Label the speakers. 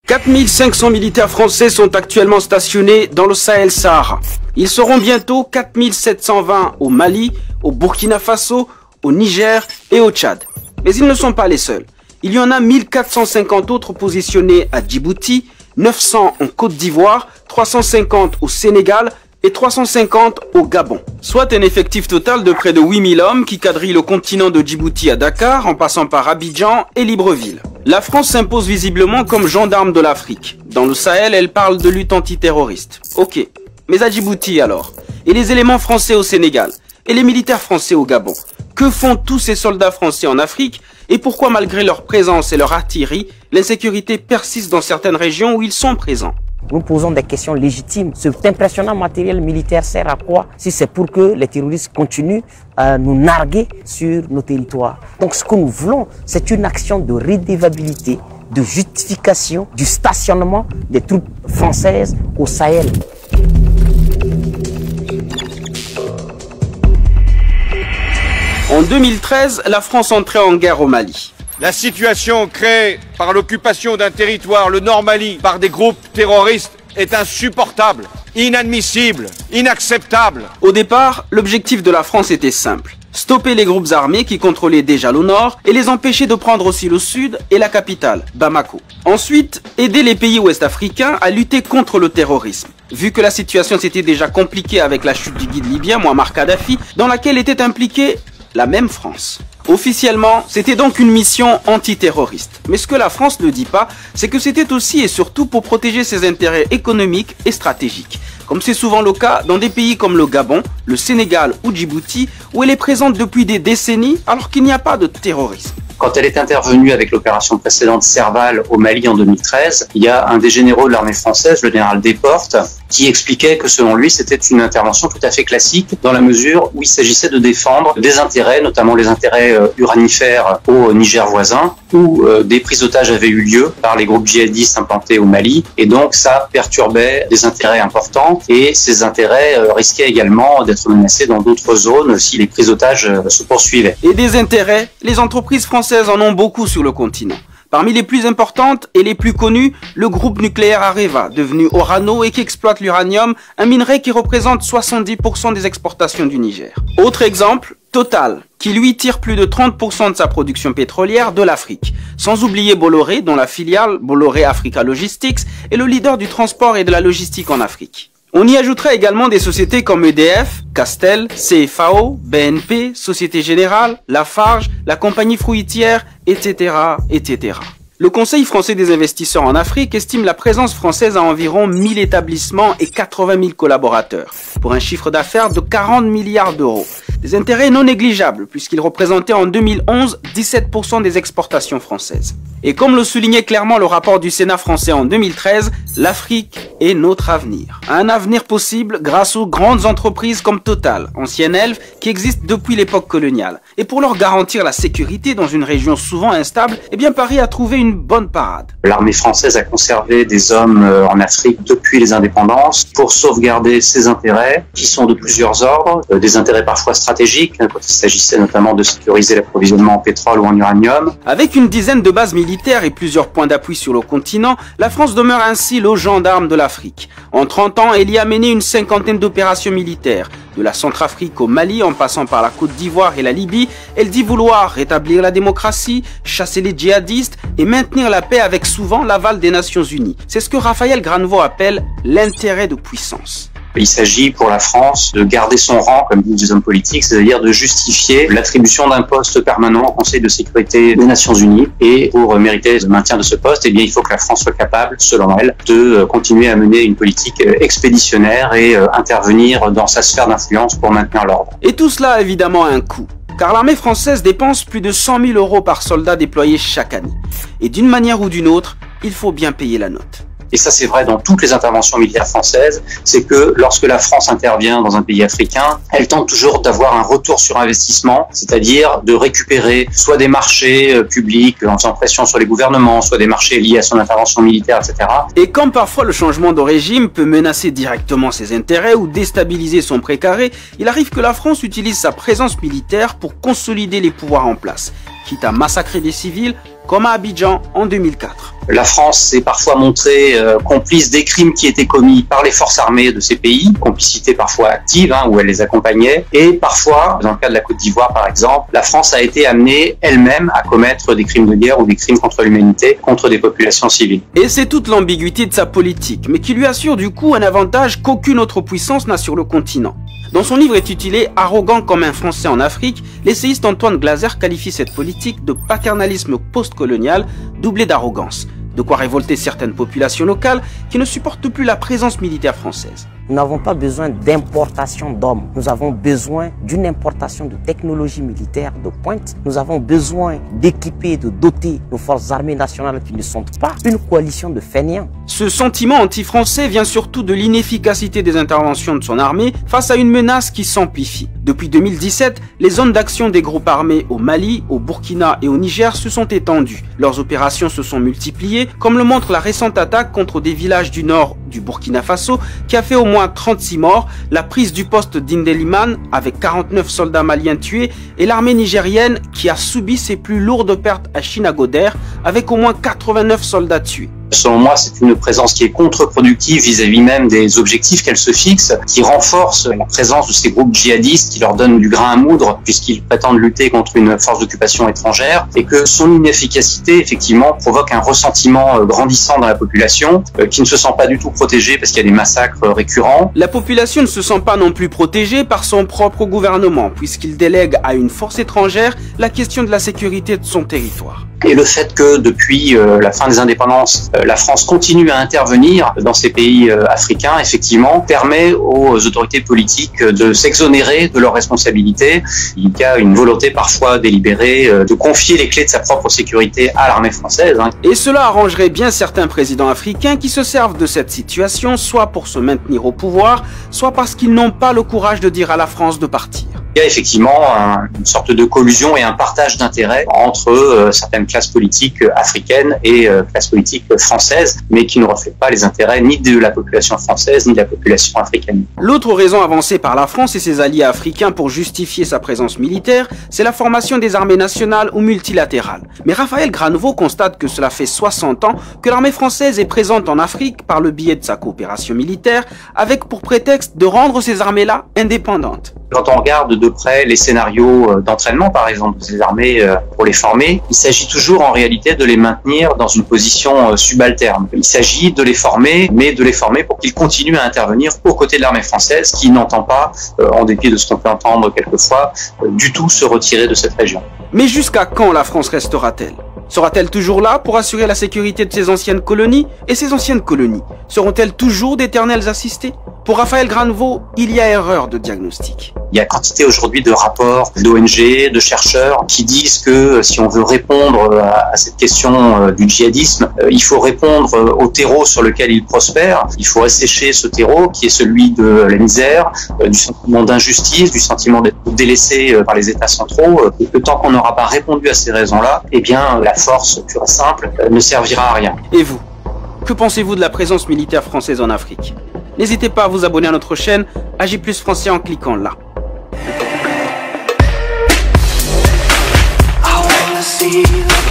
Speaker 1: 4500 militaires français sont actuellement stationnés dans le Sahel-Sahara. Ils seront bientôt 4720 au Mali, au Burkina Faso, au Niger et au Tchad. Mais ils ne sont pas les seuls. Il y en a 1450 autres positionnés à Djibouti, 900 en Côte d'Ivoire, 350 au Sénégal et 350 au Gabon. Soit un effectif total de près de 8000 hommes qui quadrillent le continent de Djibouti à Dakar en passant par Abidjan et Libreville. La France s'impose visiblement comme gendarme de l'Afrique. Dans le Sahel, elle parle de lutte antiterroriste. Ok, mais à Djibouti alors? Et les éléments français au Sénégal? Et les militaires français au Gabon? Que font tous ces soldats français en Afrique? Et pourquoi malgré leur présence et leur artillerie, l'insécurité persiste dans certaines régions où ils sont présents?
Speaker 2: Nous posons des questions légitimes. Cet impressionnant matériel militaire sert à quoi si c'est pour que les terroristes continuent à nous narguer sur nos territoires? Donc ce que nous voulons, c'est une action de redevabilité, de justification du stationnement des troupes françaises au Sahel.
Speaker 1: En 2013, la France entrait en guerre au Mali.
Speaker 3: La situation créée par l'occupation d'un territoire, le Nord Mali, par des groupes terroristes est insupportable, inadmissible, inacceptable.
Speaker 1: Au départ, l'objectif de la France était simple. Stopper les groupes armés qui contrôlaient déjà le nord et les empêcher de prendre aussi le sud et la capitale, Bamako. Ensuite, aider les pays ouest-africains à lutter contre le terrorisme. Vu que la situation s'était déjà compliquée avec la chute du guide libyen Mouammar Kadhafi, dans laquelle était impliquée la même France. Officiellement, c'était donc une mission antiterroriste. Mais ce que la France ne dit pas, c'est que c'était aussi et surtout pour protéger ses intérêts économiques et stratégiques. Comme c'est souvent le cas dans des pays comme le Gabon, le Sénégal ou Djibouti, où elle est présente depuis des décennies alors qu'il n'y a pas de terrorisme.
Speaker 4: Quand elle est intervenue avec l'opération précédente Serval au Mali en 2013, il y a un des généraux de l'armée française, le général Desportes, qui expliquait que selon lui, c'était une intervention tout à fait classique dans la mesure où il s'agissait de défendre des intérêts, notamment les intérêts uranifères au Niger voisin, où des prises d'otages avaient eu lieu par les groupes djihadistes implantés au Mali. Et donc, ça perturbait des intérêts importants et ces intérêts risquaient également d'être menacés dans d'autres zones si les prises d'otages se poursuivaient.
Speaker 1: Et des intérêts, les entreprises françaises en ont beaucoup sur le continent. Parmi les plus importantes et les plus connues, le groupe nucléaire Areva, devenu Orano et qui exploite l'uranium, un minerai qui représente 70% des exportations du Niger. Autre exemple, Total, qui lui tire plus de 30% de sa production pétrolière de l'Afrique. Sans oublier Bolloré, dont la filiale Bolloré Africa Logistics est le leader du transport et de la logistique en Afrique. On y ajouterait également des sociétés comme EDF, Castel, CFAO, BNP, Société Générale, Lafarge, la compagnie fruitière, etc., etc. Le Conseil français des investisseurs en Afrique estime la présence française à environ 1000 établissements et 80 000 collaborateurs, pour un chiffre d'affaires de 40 milliards d'euros. Des intérêts non négligeables, puisqu'ils représentaient en 2011 17% des exportations françaises. Et comme le soulignait clairement le rapport du Sénat français en 2013, l'Afrique est notre avenir. Un avenir possible grâce aux grandes entreprises comme Total, ancienne Elf, qui existent depuis l'époque coloniale. Et pour leur garantir la sécurité dans une région souvent instable, eh bien Paris a trouvé une bonne parade.
Speaker 4: L'armée française a conservé des hommes en Afrique depuis les indépendances pour sauvegarder ses intérêts, qui sont de plusieurs ordres, des intérêts parfois stratégiques, quand il s'agissait notamment de sécuriser l'approvisionnement en pétrole ou en uranium.
Speaker 1: Avec une dizaine de bases militaires et plusieurs points d'appui sur le continent, la France demeure ainsi le gendarme de l'Afrique. En 30 ans, elle y a mené une cinquantaine d'opérations militaires. De la Centrafrique au Mali, en passant par la Côte d'Ivoire et la Libye, elle dit vouloir rétablir la démocratie, chasser les djihadistes et maintenir la paix avec souvent l'aval des Nations Unies. C'est ce que Raphaël Granvaux appelle l'intérêt de puissance.
Speaker 4: Il s'agit pour la France de garder son rang, comme disent les hommes politiques, c'est-à-dire de justifier l'attribution d'un poste permanent au Conseil de sécurité des Nations Unies. Et pour mériter le maintien de ce poste, eh bien, il faut que la France soit capable, selon elle, de continuer à mener une politique expéditionnaire et intervenir dans sa sphère d'influence pour maintenir l'ordre.
Speaker 1: Et tout cela a évidemment un coût. Car l'armée française dépense plus de 100 000 € par soldat déployé chaque année. Et d'une manière ou d'une autre, il faut bien payer la note.
Speaker 4: Et ça c'est vrai dans toutes les interventions militaires françaises, c'est que lorsque la France intervient dans un pays africain, elle tente toujours d'avoir un retour sur investissement, c'est-à-dire de récupérer soit des marchés publics en faisant pression sur les gouvernements, soit des marchés liés à son intervention militaire, etc.
Speaker 1: Et comme parfois le changement de régime peut menacer directement ses intérêts ou déstabiliser son précaré, il arrive que la France utilise sa présence militaire pour consolider les pouvoirs en place, quitte à massacrer des civils comme à Abidjan en 2004.
Speaker 4: La France s'est parfois montrée complice des crimes qui étaient commis par les forces armées de ces pays, complicité parfois active, où elle les accompagnait, et parfois, dans le cas de la Côte d'Ivoire par exemple, la France a été amenée elle-même à commettre des crimes de guerre ou des crimes contre l'humanité, contre des populations civiles.
Speaker 1: Et c'est toute l'ambiguïté de sa politique, mais qui lui assure du coup un avantage qu'aucune autre puissance n'a sur le continent. Dans son livre intitulé « Arrogant comme un Français en Afrique », l'essayiste Antoine Glaser qualifie cette politique de paternalisme postcolonial doublé d'arrogance. De quoi révolter certaines populations locales qui ne supportent plus la présence militaire française.
Speaker 2: Nous n'avons pas besoin d'importation d'hommes. Nous avons besoin d'une importation de technologies militaires de pointe. Nous avons besoin d'équiper et de doter nos forces armées nationales qui ne sont pas une coalition de fainéants.
Speaker 1: Ce sentiment anti-français vient surtout de l'inefficacité des interventions de son armée face à une menace qui s'amplifie. Depuis 2017, les zones d'action des groupes armés au Mali, au Burkina et au Niger se sont étendues. Leurs opérations se sont multipliées, comme le montre la récente attaque contre des villages du nord du Burkina Faso qui a fait au moins 36 morts, la prise du poste d'Indeliman avec 49 soldats maliens tués et l'armée nigérienne qui a subi ses plus lourdes pertes à Chinagoder avec au moins 89 soldats tués.
Speaker 4: Selon moi, c'est une présence qui est contre-productive vis-à-vis même des objectifs qu'elle se fixe, qui renforce la présence de ces groupes djihadistes, qui leur donnent du grain à moudre puisqu'ils prétendent lutter contre une force d'occupation étrangère, et que son inefficacité, effectivement, provoque un ressentiment grandissant dans la population, qui ne se sent pas du tout protégée parce qu'il y a des massacres récurrents.
Speaker 1: La population ne se sent pas non plus protégée par son propre gouvernement, puisqu'il délègue à une force étrangère la question de la sécurité de son territoire.
Speaker 4: Et le fait que depuis la fin des indépendances, la France continue à intervenir dans ces pays africains, effectivement, permet aux autorités politiques de s'exonérer de leurs responsabilités. Il y a une volonté parfois délibérée de confier les clés de sa propre sécurité à l'armée française.
Speaker 1: Et cela arrangerait bien certains présidents africains qui se servent de cette situation, soit pour se maintenir au pouvoir, soit parce qu'ils n'ont pas le courage de dire à la France de partir.
Speaker 4: Il y a effectivement une sorte de collusion et un partage d'intérêts entre certaines classes politiques africaines et classes politiques françaises, mais qui ne reflètent pas les intérêts ni de la population française ni de la population africaine.
Speaker 1: L'autre raison avancée par la France et ses alliés africains pour justifier sa présence militaire, c'est la formation des armées nationales ou multilatérales. Mais Raphaël Granvaux constate que cela fait 60 ans que l'armée française est présente en Afrique par le biais de sa coopération militaire, avec pour prétexte de rendre ces armées-là indépendantes.
Speaker 4: Quand on regarde de près les scénarios d'entraînement, par exemple, de ces armées pour les former, il s'agit toujours en réalité de les maintenir dans une position subalterne. Il s'agit de les former, mais de les former pour qu'ils continuent à intervenir aux côtés de l'armée française, qui n'entend pas, en dépit de ce qu'on peut entendre quelquefois, du tout se retirer de cette région.
Speaker 1: Mais jusqu'à quand la France restera-t-elle ? Sera-t-elle toujours là pour assurer la sécurité de ses anciennes colonies? Et ces anciennes colonies seront-elles toujours d'éternels assistés? Pour Raphaël Granvaux, il y a erreur de diagnostic.
Speaker 4: Il y a quantité aujourd'hui de rapports, d'ONG, de chercheurs qui disent que si on veut répondre à cette question du djihadisme, il faut répondre au terreau sur lequel il prospère. Il faut assécher ce terreau qui est celui de la misère, du sentiment d'injustice, du sentiment d'être délaissé par les États centraux. Et que tant qu'on n'aura pas répondu à ces raisons-là, eh bien la force pure et simple ne servira à rien.
Speaker 1: Et vous, que pensez-vous de la présence militaire française en Afrique? N'hésitez pas à vous abonner à notre chaîne AJ+ Français en cliquant là.
Speaker 5: I wanna see the